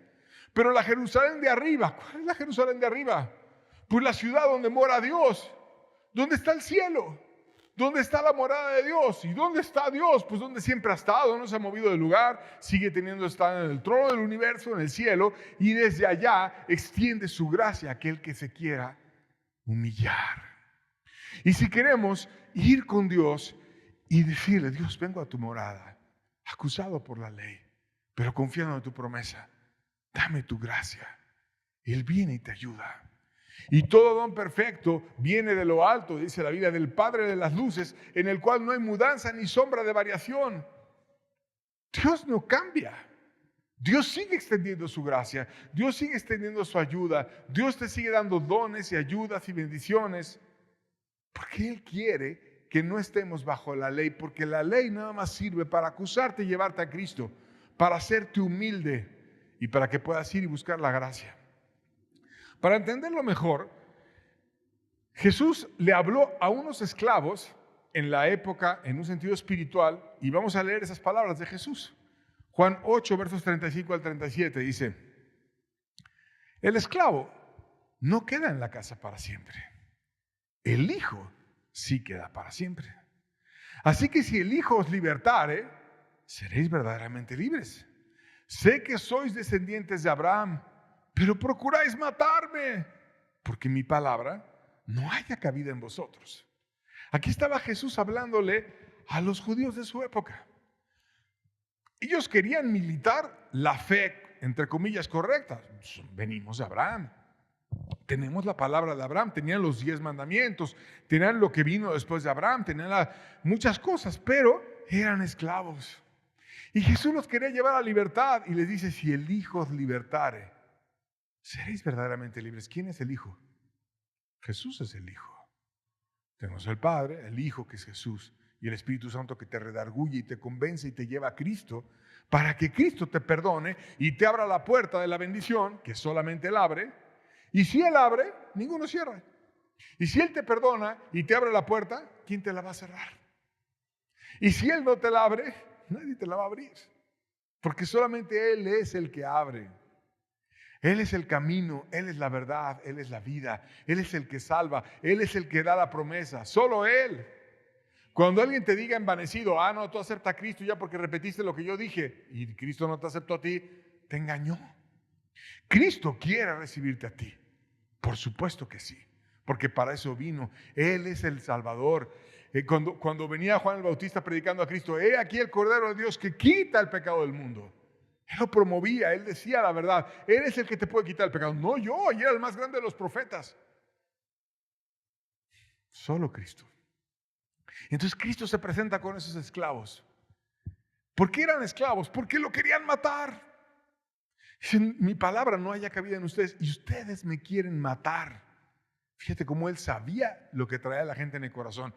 A: Pero la Jerusalén de arriba, ¿cuál es la Jerusalén de arriba? Pues la ciudad donde mora Dios, donde está el cielo, donde está la morada de Dios. ¿Y dónde está Dios? Pues donde siempre ha estado, no se ha movido del lugar, sigue estando en el trono del universo, en el cielo, y desde allá extiende su gracia a aquel que se quiera humillar. Y si queremos ir con Dios y decirle, Dios, vengo a tu morada, acusado por la ley, pero confiando en tu promesa, dame tu gracia. Él viene y te ayuda. Y todo don perfecto viene de lo alto, dice la Biblia, del Padre de las luces, en el cual no hay mudanza ni sombra de variación. Dios no cambia. Dios sigue extendiendo su gracia. Dios sigue extendiendo su ayuda. Dios te sigue dando dones y ayudas y bendiciones. Porque Él quiere que no estemos bajo la ley, porque la ley nada más sirve para acusarte y llevarte a Cristo, para hacerte humilde y para que puedas ir y buscar la gracia. Para entenderlo mejor, Jesús le habló a unos esclavos en la época, en un sentido espiritual, y vamos a leer esas palabras de Jesús. Juan 8, versos 35 al 37 dice, el esclavo no queda en la casa para siempre. El Hijo sí queda para siempre. Así que si el Hijo os libertare, seréis verdaderamente libres. Sé que sois descendientes de Abraham, pero procuráis matarme, porque mi palabra no haya cabida en vosotros. Aquí estaba Jesús hablándole a los judíos de su época. Ellos querían militar la fe, entre comillas, correcta. Venimos de Abraham. Tenemos la palabra de Abraham, tenían los 10 mandamientos, tenían lo que vino después de Abraham, tenían muchas cosas, pero eran esclavos. Y Jesús los quería llevar a libertad y les dice, si el Hijo os libertare, seréis verdaderamente libres. ¿Quién es el Hijo? Jesús es el Hijo. Tenemos el Padre, el Hijo que es Jesús y el Espíritu Santo que te redarguye y te convence y te lleva a Cristo para que Cristo te perdone y te abra la puerta de la bendición que solamente Él abre. Y si Él abre, ninguno cierra. Y si Él te perdona y te abre la puerta, ¿quién te la va a cerrar? Y si Él no te la abre, nadie te la va a abrir. Porque solamente Él es el que abre. Él es el camino, Él es la verdad, Él es la vida. Él es el que salva, Él es el que da la promesa. Solo Él. Cuando alguien te diga envanecido, no, tú acepta a Cristo ya porque repetiste lo que yo dije y Cristo no te aceptó a ti, te engañó. Cristo quiere recibirte a ti. Por supuesto que sí, porque para eso vino. Él es el Salvador. Cuando venía Juan el Bautista predicando a Cristo, he aquí el Cordero de Dios que quita el pecado del mundo. Él lo promovía, Él decía la verdad. Él es el que te puede quitar el pecado. No yo, y era el más grande de los profetas. Solo Cristo. Entonces Cristo se presenta con esos esclavos. ¿Por qué eran esclavos? Porque lo querían matar. Dicen, mi palabra no haya cabida en ustedes y ustedes me quieren matar. Fíjate cómo Él sabía lo que traía la gente en el corazón.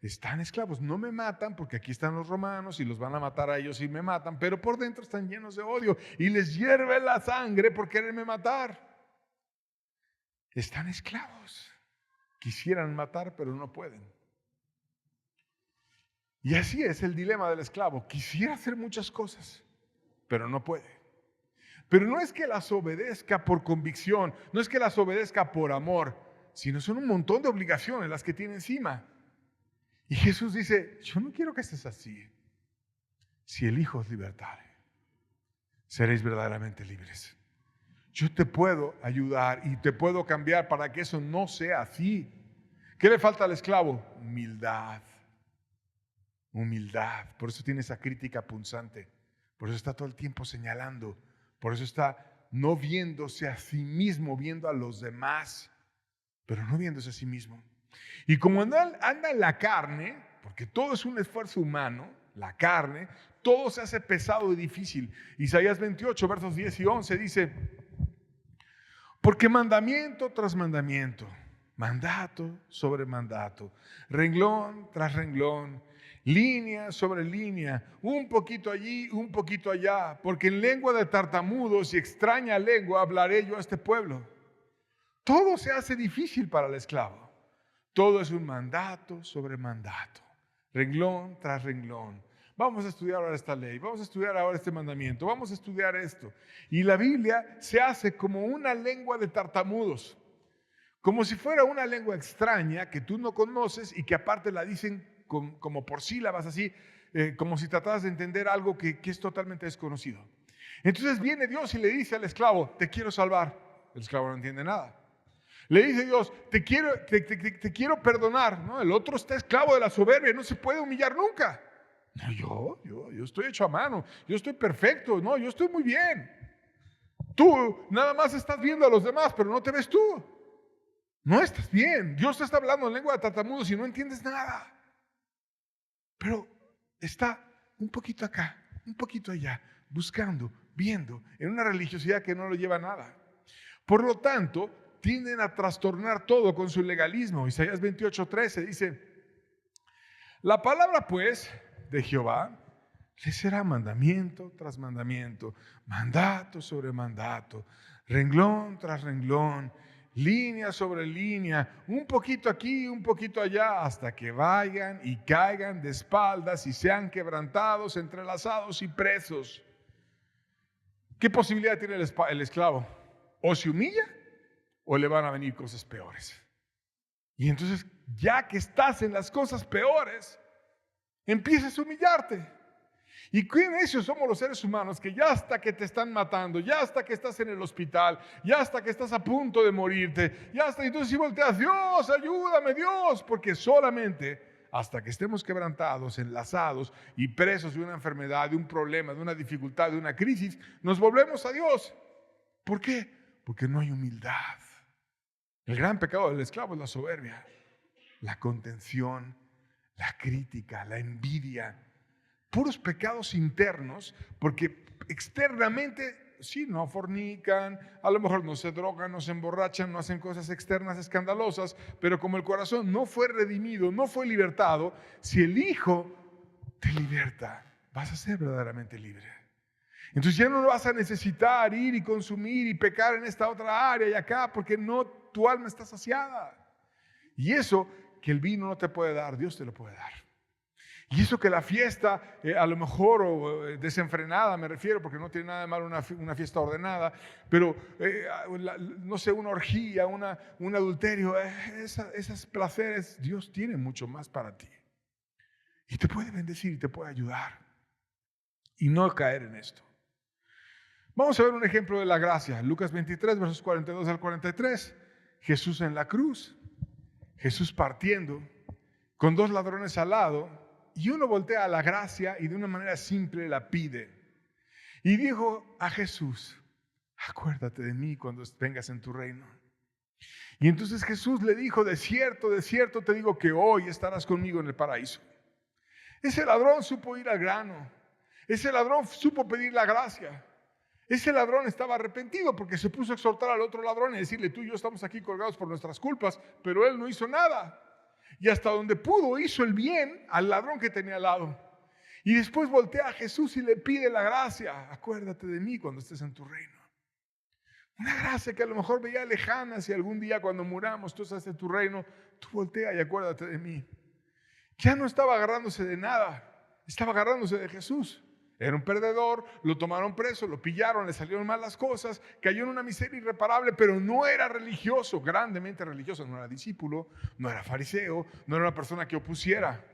A: Están esclavos, no me matan porque aquí están los romanos y los van a matar a ellos y me matan, pero por dentro están llenos de odio y les hierve la sangre por quererme matar. Están esclavos. Quisieran matar, pero no pueden. Y así es el dilema del esclavo. Quisiera hacer muchas cosas, pero no puede. Pero no es que las obedezca por convicción, no es que las obedezca por amor, sino son un montón de obligaciones las que tiene encima. Y Jesús dice, yo no quiero que estés así. Si el Hijo os libertare, seréis verdaderamente libres. Yo te puedo ayudar y te puedo cambiar para que eso no sea así. ¿Qué le falta al esclavo? Humildad. Humildad. Por eso tiene esa crítica punzante. Por eso está todo el tiempo señalando. Por eso está no viéndose a sí mismo, viendo a los demás, pero no viéndose a sí mismo. Y como anda en la carne, porque todo es un esfuerzo humano, la carne, todo se hace pesado y difícil. Isaías 28, versos 10 y 11 dice: porque mandamiento tras mandamiento, mandato sobre mandato, renglón tras renglón, línea sobre línea, un poquito allí, un poquito allá, porque en lengua de tartamudos y extraña lengua hablaré yo a este pueblo. Todo se hace difícil para el esclavo. Todo es un mandato sobre mandato, renglón tras renglón. Vamos a estudiar ahora esta ley, vamos a estudiar ahora este mandamiento, vamos a estudiar esto. Y la Biblia se hace como una lengua de tartamudos, como si fuera una lengua extraña que tú no conoces y que aparte la dicen como por sílabas así, como si trataras de entender algo que es totalmente desconocido. Entonces viene Dios y le dice al esclavo: te quiero salvar. El esclavo no entiende nada. Le dice Dios: te quiero perdonar, ¿no? El otro está esclavo de la soberbia, no se puede humillar nunca. No, yo estoy hecho a mano, yo estoy perfecto, no, yo estoy muy bien. Tú nada más estás viendo a los demás, pero no te ves tú. No estás bien. Dios te está hablando en lengua de tartamudos y no entiendes nada. Pero está un poquito acá, un poquito allá, buscando, viendo, en una religiosidad que no lo lleva a nada. Por lo tanto, tienden a trastornar todo con su legalismo. Isaías 28:13 dice: la palabra pues de Jehová le será mandamiento tras mandamiento, mandato sobre mandato, renglón tras renglón, línea sobre línea, un poquito aquí, un poquito allá, hasta que vayan y caigan de espaldas y sean quebrantados, entrelazados y presos. ¿Qué posibilidad tiene el esclavo? O se humilla o le van a venir cosas peores. Y entonces, ya que estás en las cosas peores, empiezas a humillarte. Y qué necios somos los seres humanos, que ya hasta que te están matando, ya hasta que estás en el hospital, ya hasta que estás a punto de morirte, ya hasta entonces si volteas: Dios, ayúdame, Dios, porque solamente hasta que estemos quebrantados, enlazados y presos de una enfermedad, de un problema, de una dificultad, de una crisis, nos volvemos a Dios. ¿Por qué? Porque no hay humildad. El gran pecado del esclavo es la soberbia, la contención, la crítica, la envidia, puros pecados internos, porque externamente sí, no fornican, a lo mejor no se drogan, no se emborrachan, no hacen cosas externas escandalosas, pero como el corazón no fue redimido, no fue libertado, si el Hijo te liberta, vas a ser verdaderamente libre. Entonces ya no vas a necesitar ir y consumir y pecar en esta otra área y acá, porque no, tu alma está saciada. Y eso que el vino no te puede dar, Dios te lo puede dar. Y eso que la fiesta, a lo mejor desenfrenada, me refiero, porque no tiene nada de malo una fiesta ordenada, pero no sé, una orgía, un adulterio, esos placeres, Dios tiene mucho más para ti. Y te puede bendecir y te puede ayudar. Y no caer en esto. Vamos a ver un ejemplo de la gracia. Lucas 23, versos 42 al 43. Jesús en la cruz. Jesús partiendo, con dos ladrones al lado, y uno voltea a la gracia y de una manera simple la pide. Y dijo a Jesús: acuérdate de mí cuando vengas en tu reino. Y entonces Jesús le dijo: de cierto te digo que hoy estarás conmigo en el paraíso. Ese ladrón supo ir al grano. Ese ladrón supo pedir la gracia. Ese ladrón estaba arrepentido porque se puso a exhortar al otro ladrón y decirle: tú y yo estamos aquí colgados por nuestras culpas, pero él no hizo nada. Y hasta donde pudo hizo el bien al ladrón que tenía al lado. Y después voltea a Jesús y le pide la gracia: acuérdate de mí cuando estés en tu reino. Una gracia que a lo mejor veía lejana, si algún día cuando muramos tú estás en tu reino, tú voltea y acuérdate de mí. Ya no estaba agarrándose de nada, estaba agarrándose de Jesús. Era un perdedor, lo tomaron preso, lo pillaron, le salieron mal las cosas, cayó en una miseria irreparable, pero no era religioso, grandemente religioso, no era discípulo, no era fariseo, no era una persona que opusiera,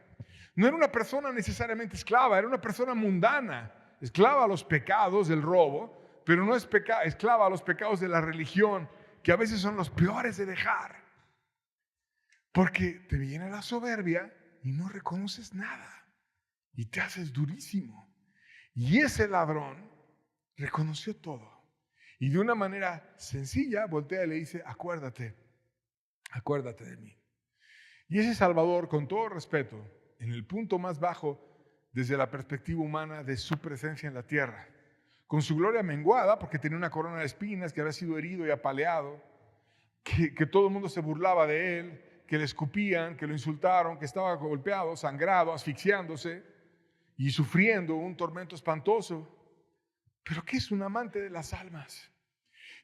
A: no era una persona necesariamente esclava, era una persona mundana, esclava a los pecados del robo, pero no es esclava a los pecados de la religión, que a veces son los peores de dejar. Porque te viene la soberbia y no reconoces nada y te haces durísimo. Y ese ladrón reconoció todo y de una manera sencilla voltea y le dice: acuérdate de mí. Y ese Salvador, con todo respeto, en el punto más bajo desde la perspectiva humana de su presencia en la tierra, con su gloria menguada porque tenía una corona de espinas, que había sido herido y apaleado, que todo el mundo se burlaba de él, que le escupían, que lo insultaron, que estaba golpeado, sangrado, asfixiándose y sufriendo un tormento espantoso, pero que es un amante de las almas.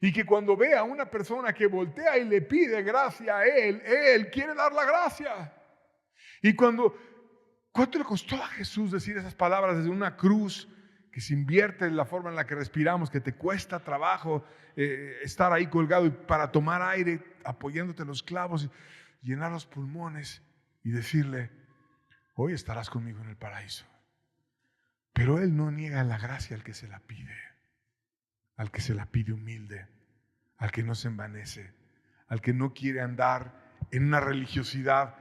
A: Y que cuando ve a una persona que voltea y le pide gracia a él quiere dar la gracia. Y ¿cuánto le costó a Jesús decir esas palabras desde una cruz que se invierte en la forma en la que respiramos, que te cuesta trabajo estar ahí colgado y para tomar aire, apoyándote en los clavos, llenar los pulmones y decirle: hoy estarás conmigo en el paraíso? Pero Él no niega la gracia al que se la pide, al que se la pide humilde, al que no se envanece, al que no quiere andar en una religiosidad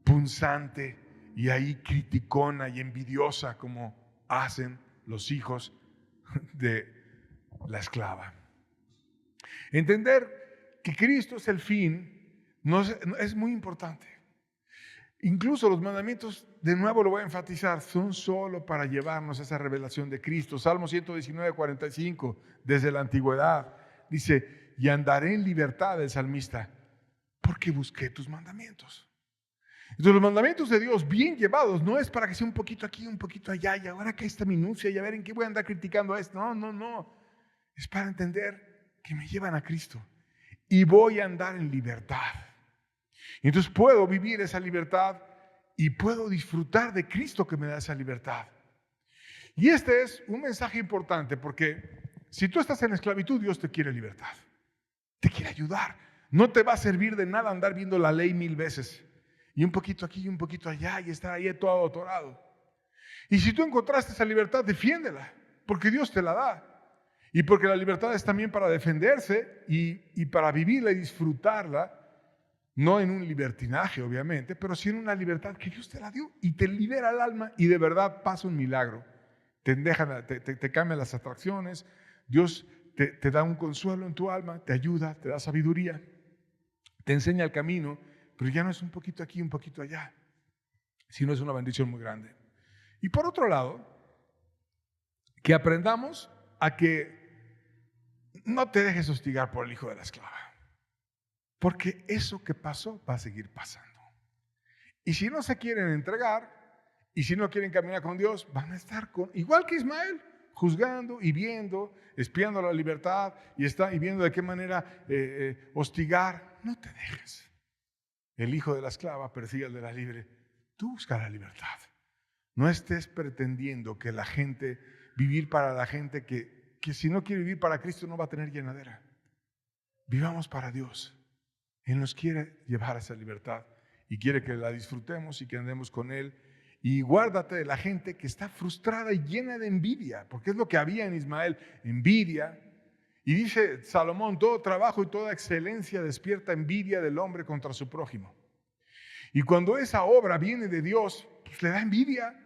A: punzante y ahí criticona y envidiosa como hacen los hijos de la esclava. Entender que Cristo es el fin es muy importante. Incluso los mandamientos, de nuevo lo voy a enfatizar, son solo para llevarnos a esa revelación de Cristo. Salmo 119, 45, desde la antigüedad, dice: y andaré en libertad, el salmista, porque busqué tus mandamientos. Entonces los mandamientos de Dios bien llevados no es para que sea un poquito aquí, un poquito allá, y ahora que esta minucia, y a ver en qué voy a andar criticando a esto. No. Es para entender que me llevan a Cristo y voy a andar en libertad. Entonces puedo vivir esa libertad y puedo disfrutar de Cristo que me da esa libertad. Y este es un mensaje importante, porque si tú estás en esclavitud, Dios te quiere libertad, te quiere ayudar. No te va a servir de nada andar viendo la ley 1000 veces y un poquito aquí y un poquito allá y estar ahí todo atorado. Y si tú encontraste esa libertad, defiéndela, porque Dios te la da. Y porque la libertad es también para defenderse y para vivirla y disfrutarla, no en un libertinaje obviamente, pero sí en una libertad que Dios te la dio y te libera el alma y de verdad pasa un milagro. Te cambian las atracciones, Dios te da un consuelo en tu alma, te ayuda, te da sabiduría, te enseña el camino, pero ya no es un poquito aquí, un poquito allá, sino es una bendición muy grande. Y por otro lado, que aprendamos a que no te dejes hostigar por el hijo de la esclava, porque eso que pasó va a seguir pasando. Y si no se quieren entregar, y si no quieren caminar con Dios, van a estar igual que Ismael, juzgando y viendo, espiando la libertad y viendo de qué manera hostigar. No te dejes. El hijo de la esclava persigue al de la libre. Tú busca la libertad. No estés pretendiendo que la gente, vivir para la gente que si no quiere vivir para Cristo no va a tener llenadera. Vivamos para Dios. Él nos quiere llevar a esa libertad y quiere que la disfrutemos y que andemos con Él. Y guárdate de la gente que está frustrada y llena de envidia, porque es lo que había en Ismael, envidia. Y dice Salomón: todo trabajo y toda excelencia despierta envidia del hombre contra su prójimo. Y cuando esa obra viene de Dios, pues le da envidia.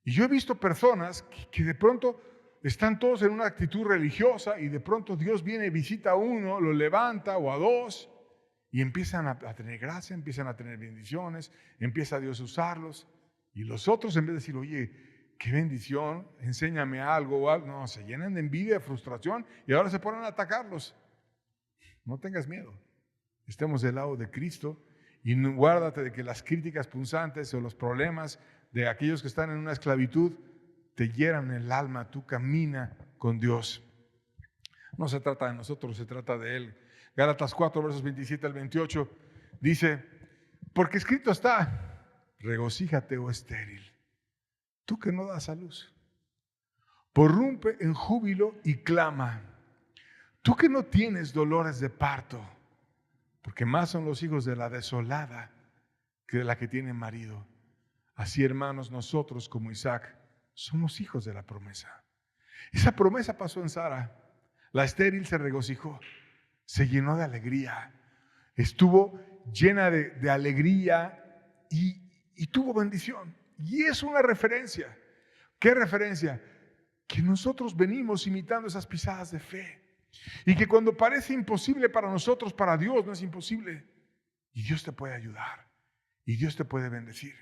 A: Y yo he visto personas que de pronto están todos en una actitud religiosa y de pronto Dios viene y visita a uno, lo levanta o a dos y empiezan a tener gracia, empiezan a tener bendiciones, empieza Dios a usarlos. Y los otros, en vez de decir: oye, qué bendición, enséñame algo o algo, no, se llenan de envidia, de frustración y ahora se ponen a atacarlos. No tengas miedo, estemos del lado de Cristo y guárdate de que las críticas punzantes o los problemas de aquellos que están en una esclavitud te hieran el alma. Tú camina con Dios. No se trata de nosotros, se trata de Él. Gálatas 4, versos 27 al 28 dice: porque escrito está: regocíjate, oh estéril, tú que no das a luz. Porrumpe en júbilo y clama, tú que no tienes dolores de parto, porque más son los hijos de la desolada que de la que tiene marido. Así, hermanos, nosotros como Isaac somos hijos de la promesa. Esa promesa pasó en Sara. La estéril se regocijó, se llenó de alegría, estuvo llena de alegría y tuvo bendición. Y es una referencia. ¿Qué referencia? Que nosotros venimos imitando esas pisadas de fe. Y que cuando parece imposible para nosotros, para Dios no es imposible. Y Dios te puede ayudar. Y Dios te puede bendecir.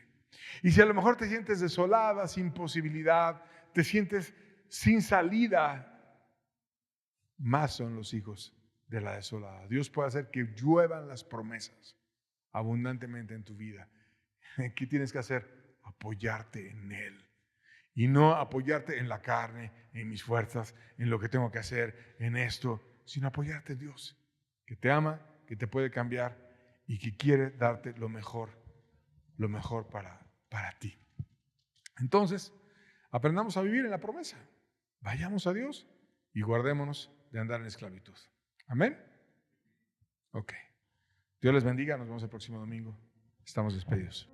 A: Y si a lo mejor te sientes desolada, sin posibilidad, te sientes sin salida, más son los hijos de la desolada. Dios puede hacer que lluevan las promesas abundantemente en tu vida. ¿Qué tienes que hacer? Apoyarte en Él. Y no apoyarte en la carne, en mis fuerzas, en lo que tengo que hacer, en esto, sino apoyarte en Dios, que te ama, que te puede cambiar y que quiere darte lo mejor para ti. Entonces, aprendamos a vivir en la promesa. Vayamos a Dios y guardémonos de andar en esclavitud. ¿Amén? Ok. Dios les bendiga. Nos vemos el próximo domingo. Estamos despedidos.